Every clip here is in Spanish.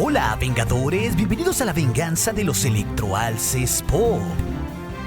Hola, Vengadores, bienvenidos a la venganza de los electroalces Pop.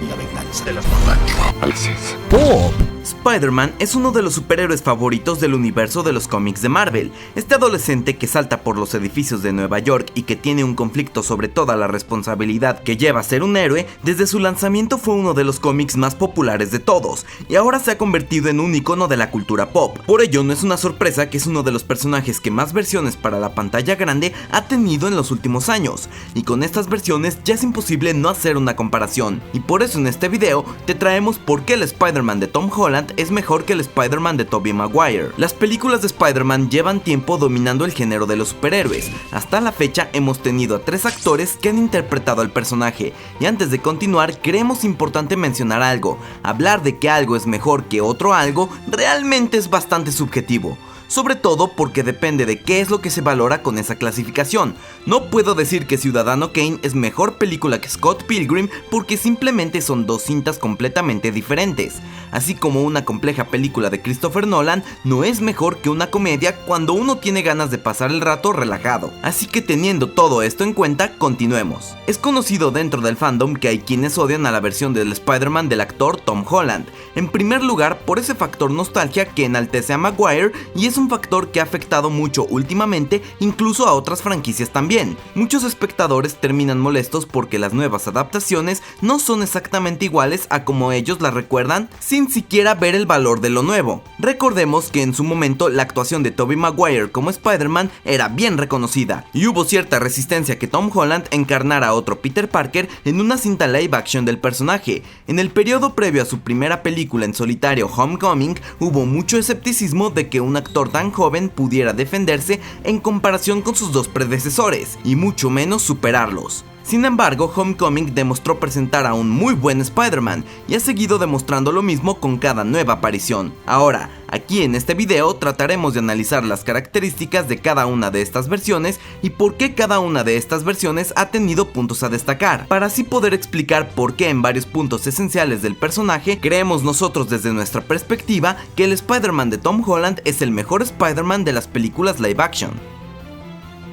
La venganza de los electroalces Pop. Spider-Man es uno de los superhéroes favoritos del universo de los cómics de Marvel. Este adolescente que salta por los edificios de Nueva York y que tiene un conflicto sobre toda la responsabilidad que lleva a ser un héroe, desde su lanzamiento fue uno de los cómics más populares de todos, y ahora se ha convertido en un icono de la cultura pop. Por ello, no es una sorpresa que es uno de los personajes que más versiones para la pantalla grande ha tenido en los últimos años, y con estas versiones ya es imposible no hacer una comparación, y por eso en este video te traemos por qué el Spider-Man de Tom Holland es mejor que el Spider-Man de Tobey Maguire. Las películas de Spider-Man llevan tiempo dominando el género de los superhéroes. Hasta la fecha hemos tenido a 3 actores que han interpretado al personaje, y antes de continuar creemos importante mencionar algo. Hablar de que algo es mejor que otro algo realmente es bastante subjetivo, sobre todo porque depende de qué es lo que se valora con esa clasificación. No puedo decir que Ciudadano Kane es mejor película que Scott Pilgrim porque simplemente son 2 cintas completamente diferentes, así como una compleja película de Christopher Nolan no es mejor que una comedia cuando uno tiene ganas de pasar el rato relajado. Así que teniendo todo esto en cuenta, continuemos. Es conocido dentro del fandom que hay quienes odian a la versión del Spider-Man del actor Tom Holland, en primer lugar por ese factor nostalgia que enaltece a Maguire, y es un factor que ha afectado mucho últimamente incluso a otras franquicias también. Muchos espectadores terminan molestos porque las nuevas adaptaciones no son exactamente iguales a como ellos las recuerdan sin siquiera ver el valor de lo nuevo. Recordemos que en su momento la actuación de Tobey Maguire como Spider-Man era bien reconocida, y hubo cierta resistencia que Tom Holland encarnara a otro Peter Parker en una cinta live action del personaje. En el periodo previo a su primera película en solitario, Homecoming, hubo mucho escepticismo de que un actor tan joven pudiera defenderse en comparación con sus 2 predecesores, y mucho menos superarlos. Sin embargo, Homecoming demostró presentar a un muy buen Spider-Man, y ha seguido demostrando lo mismo con cada nueva aparición. Ahora, aquí en este video trataremos de analizar las características de cada una de estas versiones y por qué cada una de estas versiones ha tenido puntos a destacar, para así poder explicar por qué en varios puntos esenciales del personaje creemos nosotros desde nuestra perspectiva que el Spider-Man de Tom Holland es el mejor Spider-Man de las películas live action.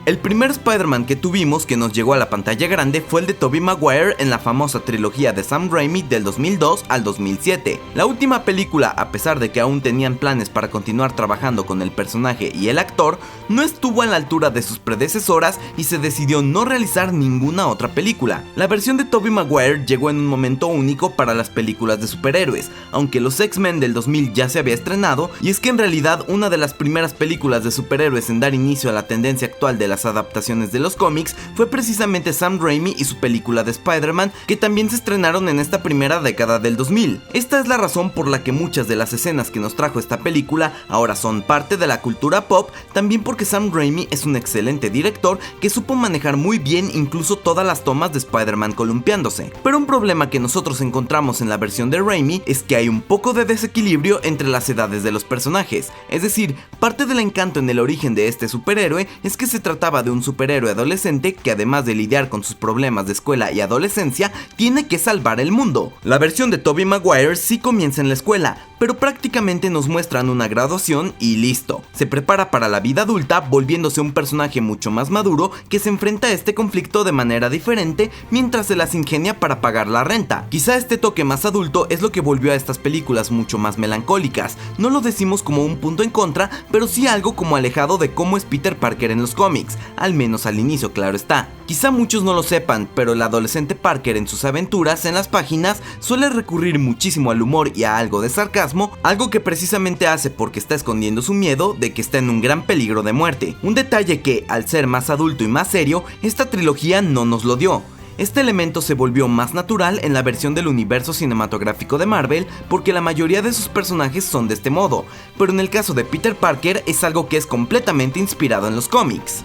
El primer Spider-Man que tuvimos que nos llegó a la pantalla grande fue el de Tobey Maguire en la famosa trilogía de Sam Raimi del 2002 al 2007. La última película, a pesar de que aún tenían planes para continuar trabajando con el personaje y el actor, no estuvo a la altura de sus predecesoras y se decidió no realizar ninguna otra película. La versión de Tobey Maguire llegó en un momento único para las películas de superhéroes, aunque los X-Men del 2000 ya se había estrenado, y es que en realidad una de las primeras películas de superhéroes en dar inicio a la tendencia actual de las adaptaciones de los cómics fue precisamente Sam Raimi y su película de Spider-Man, que también se estrenaron en esta primera década del 2000. Esta es la razón por la que muchas de las escenas que nos trajo esta película ahora son parte de la cultura pop, también porque Sam Raimi es un excelente director que supo manejar muy bien incluso todas las tomas de Spider-Man columpiándose. Pero un problema que nosotros encontramos en la versión de Raimi es que hay un poco de desequilibrio entre las edades de los personajes, es decir, parte del encanto en el origen de este superhéroe es que se trataba de un superhéroe adolescente que, además de lidiar con sus problemas de escuela y adolescencia, tiene que salvar el mundo. La versión de Tobey Maguire sí comienza en la escuela, pero prácticamente nos muestran una graduación y listo. Se prepara para la vida adulta, volviéndose un personaje mucho más maduro que se enfrenta a este conflicto de manera diferente mientras se las ingenia para pagar la renta. Quizá este toque más adulto es lo que volvió a estas películas mucho más melancólicas. No lo decimos como un punto en contra, pero sí algo como alejado de cómo es Peter Parker en los cómics, al menos al inicio, claro está. Quizá muchos no lo sepan, pero el adolescente Parker en sus aventuras en las páginas suele recurrir muchísimo al humor y a algo de sarcasmo, algo que precisamente hace porque está escondiendo su miedo de que está en un gran peligro de muerte. Un detalle que, al ser más adulto y más serio, esta trilogía no nos lo dio. Este elemento se volvió más natural en la versión del universo cinematográfico de Marvel porque la mayoría de sus personajes son de este modo, pero en el caso de Peter Parker es algo que es completamente inspirado en los cómics.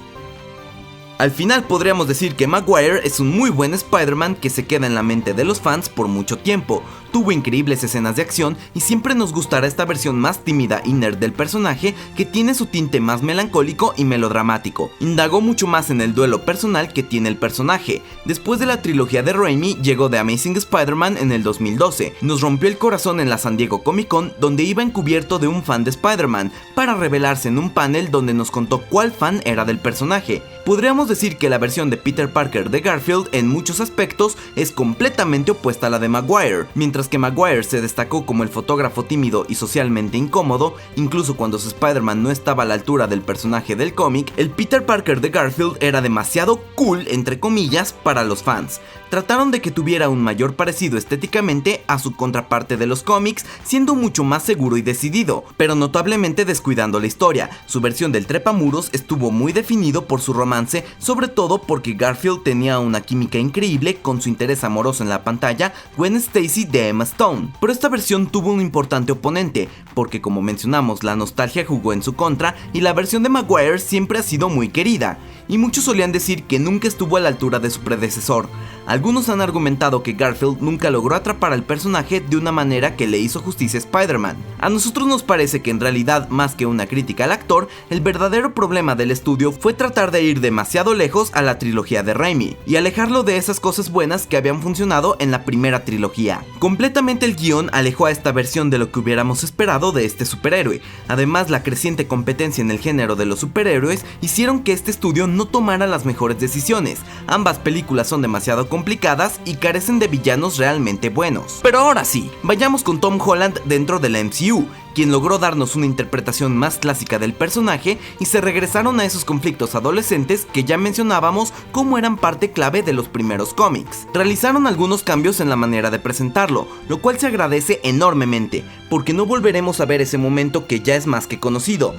Al final podríamos decir que Maguire es un muy buen Spider-Man que se queda en la mente de los fans por mucho tiempo. Tuvo increíbles escenas de acción y siempre nos gustará esta versión más tímida y nerd del personaje que tiene su tinte más melancólico y melodramático. Indagó mucho más en el duelo personal que tiene el personaje. Después de la trilogía de Raimi llegó The Amazing Spider-Man en el 2012. Nos rompió el corazón en la San Diego Comic Con, donde iba encubierto de un fan de Spider-Man para revelarse en un panel donde nos contó cuál fan era del personaje. Podríamos decir que la versión de Peter Parker de Garfield en muchos aspectos es completamente opuesta a la de Maguire. Mientras que Maguire se destacó como el fotógrafo tímido y socialmente incómodo, incluso cuando su Spider-Man no estaba a la altura del personaje del cómic, el Peter Parker de Garfield era demasiado cool, entre comillas, para los fans. Trataron de que tuviera un mayor parecido estéticamente a su contraparte de los cómics, siendo mucho más seguro y decidido, pero notablemente descuidando la historia. Su versión del trepamuros estuvo muy definido por su romance, sobre todo porque Garfield tenía una química increíble con su interés amoroso en la pantalla, Gwen Stacy de Emma Stone. Pero esta versión tuvo un importante oponente, porque como mencionamos, la nostalgia jugó en su contra y la versión de Maguire siempre ha sido muy querida, y muchos solían decir que nunca estuvo a la altura de su predecesor. Algunos han argumentado que Garfield nunca logró atrapar al personaje de una manera que le hizo justicia a Spider-Man. A nosotros nos parece que en realidad, más que una crítica al actor, el verdadero problema del estudio fue tratar de ir demasiado lejos a la trilogía de Raimi y alejarlo de esas cosas buenas que habían funcionado en la primera trilogía. Completamente el guión alejó a esta versión de lo que hubiéramos esperado de este superhéroe. Además, la creciente competencia en el género de los superhéroes hicieron que este estudio no tomara las mejores decisiones. Ambas películas son demasiado complicadas y carecen de villanos realmente buenos. Pero ahora sí, vayamos con Tom Holland dentro de la MCU, quien logró darnos una interpretación más clásica del personaje y se regresaron a esos conflictos adolescentes que ya mencionábamos como eran parte clave de los primeros cómics. Realizaron algunos cambios en la manera de presentarlo, lo cual se agradece enormemente, porque no volveremos a ver ese momento que ya es más que conocido.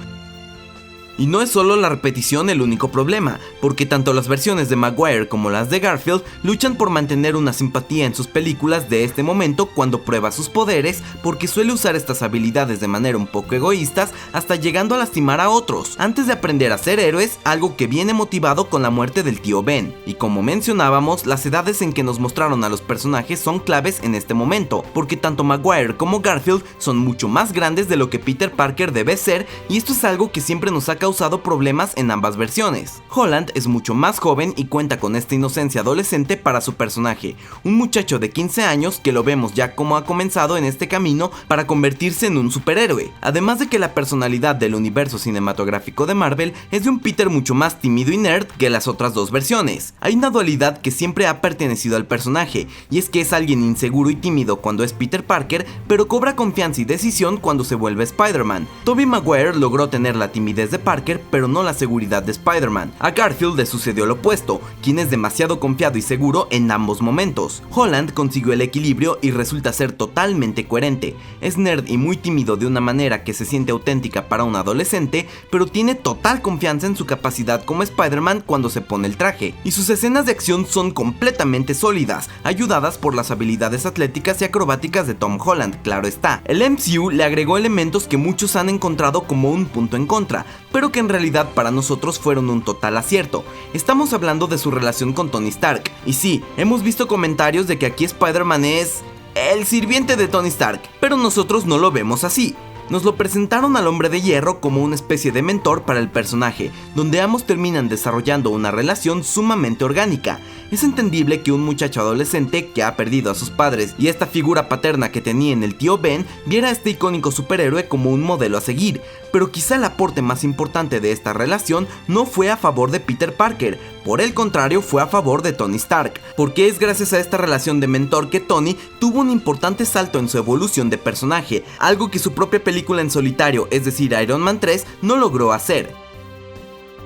Y no es solo la repetición el único problema, porque tanto las versiones de Maguire como las de Garfield luchan por mantener una simpatía en sus películas de este momento cuando prueba sus poderes, porque suele usar estas habilidades de manera un poco egoístas, hasta llegando a lastimar a otros, antes de aprender a ser héroes, algo que viene motivado con la muerte del tío Ben. Y como mencionábamos, las edades en que nos mostraron a los personajes son claves en este momento, porque tanto Maguire como Garfield son mucho más grandes de lo que Peter Parker debe ser, y esto es algo que siempre nos ha causado problemas en ambas versiones. Holland es mucho más joven y cuenta con esta inocencia adolescente para su personaje, un muchacho de 15 años que lo vemos ya como ha comenzado en este camino para convertirse en un superhéroe, además de que la personalidad del universo cinematográfico de Marvel es de un Peter mucho más tímido y nerd que las otras dos versiones. Hay una dualidad que siempre ha pertenecido al personaje, y es que es alguien inseguro y tímido cuando es Peter Parker, pero cobra confianza y decisión cuando se vuelve Spider-Man. Tobey Maguire logró tener la timidez de Parker, pero no la seguridad de Spider-Man. A Garfield le sucedió lo opuesto, quien es demasiado confiado y seguro en ambos momentos. Holland consiguió el equilibrio y resulta ser totalmente coherente. Es nerd y muy tímido de una manera que se siente auténtica para un adolescente, pero tiene total confianza en su capacidad como Spider-Man cuando se pone el traje. Y sus escenas de acción son completamente sólidas, ayudadas por las habilidades atléticas y acrobáticas de Tom Holland, claro está. El MCU le agregó elementos que muchos han encontrado como un punto en contra, pero que en realidad para nosotros fueron un total acierto. Estamos hablando de su relación con Tony Stark, y sí, hemos visto comentarios de que aquí Spider-Man es el sirviente de Tony Stark, pero nosotros no lo vemos así. Nos lo presentaron al Hombre de Hierro como una especie de mentor para el personaje, donde ambos terminan desarrollando una relación sumamente orgánica. Es entendible que un muchacho adolescente que ha perdido a sus padres y esta figura paterna que tenía en el tío Ben viera a este icónico superhéroe como un modelo a seguir, pero quizá el aporte más importante de esta relación no fue a favor de Peter Parker, por el contrario fue a favor de Tony Stark, porque es gracias a esta relación de mentor que Tony tuvo un importante salto en su evolución de personaje, algo que su propia película en solitario, es decir Iron Man 3, no logró hacer.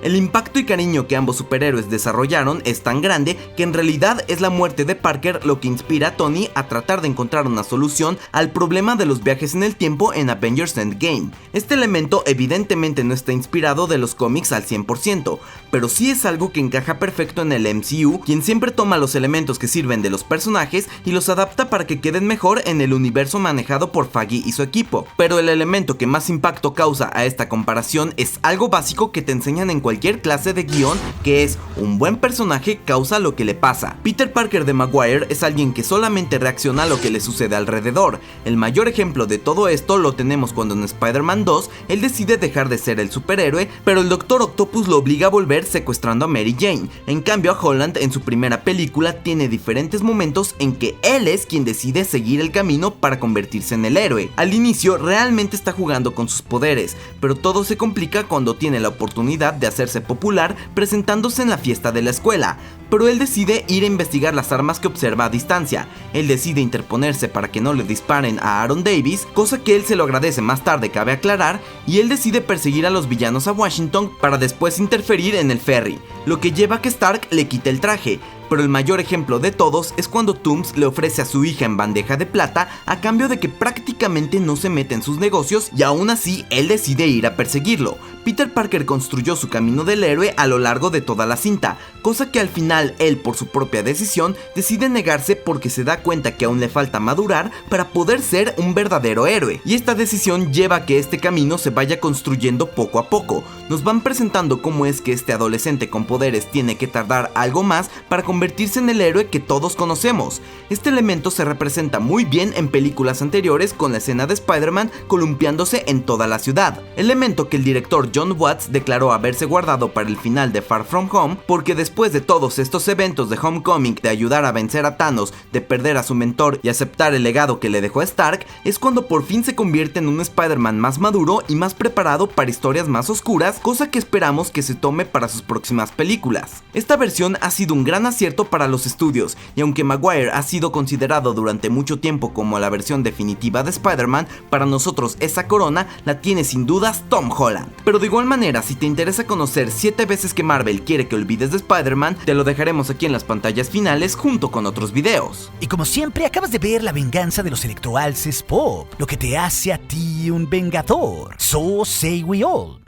El impacto y cariño que ambos superhéroes desarrollaron es tan grande que en realidad es la muerte de Parker lo que inspira a Tony a tratar de encontrar una solución al problema de los viajes en el tiempo en Avengers Endgame. Este elemento evidentemente no está inspirado de los cómics al 100%, pero sí es algo que encaja perfecto en el MCU, quien siempre toma los elementos que sirven de los personajes y los adapta para que queden mejor en el universo manejado por Feige y su equipo. Pero el elemento que más impacto causa a esta comparación es algo básico que te enseñan en cualquier clase de guión, que es un buen personaje causa lo que le pasa. Peter Parker de Maguire es alguien que solamente reacciona a lo que le sucede alrededor. El mayor ejemplo de todo esto lo tenemos cuando en Spider-Man 2 él decide dejar de ser el superhéroe, pero el Doctor Octopus lo obliga a volver secuestrando a Mary Jane. En cambio a Holland en su primera película tiene diferentes momentos en que él es quien decide seguir el camino para convertirse en el héroe. Al inicio realmente está jugando con sus poderes, pero todo se complica cuando tiene la oportunidad de hacer hacerse popular presentándose en la fiesta de la escuela, pero él decide ir a investigar las armas que observa a distancia. Él decide interponerse para que no le disparen a Aaron Davis, cosa que él se lo agradece más tarde, cabe aclarar, y él decide perseguir a los villanos a Washington para después interferir en el ferry, lo que lleva a que Stark le quite el traje. Pero el mayor ejemplo de todos es cuando Toomes le ofrece a su hija en bandeja de plata a cambio de que prácticamente no se mete en sus negocios, y aún así él decide ir a perseguirlo. Peter Parker construyó su camino del héroe a lo largo de toda la cinta, cosa que al final él, por su propia decisión, decide negarse porque se da cuenta que aún le falta madurar para poder ser un verdadero héroe, y esta decisión lleva a que este camino se vaya construyendo poco a poco. Nos van presentando cómo es que este adolescente con poderes tiene que tardar algo más para convertirse en el héroe que todos conocemos. Este elemento se representa muy bien en películas anteriores con la escena de Spider-Man columpiándose en toda la ciudad, elemento que el director John Watts declaró haberse guardado para el final de Far From Home, porque después de todos estos eventos de Homecoming, de ayudar a vencer a Thanos, de perder a su mentor y aceptar el legado que le dejó a Stark, es cuando por fin se convierte en un Spider-Man más maduro y más preparado para historias más oscuras, cosa que esperamos que se tome para sus próximas películas. Esta versión ha sido un gran acierto para los estudios, y aunque Maguire ha sido considerado durante mucho tiempo como la versión definitiva de Spider-Man, para nosotros esa corona la tiene sin dudas Tom Holland. Pero de igual manera, si te interesa conocer 7 veces que Marvel quiere que olvides de Spider-Man, te lo dejaremos aquí en las pantallas finales junto con otros videos. Y como siempre, acabas de ver La venganza de los electroalces pop, lo que te hace a ti un vengador. So say we all.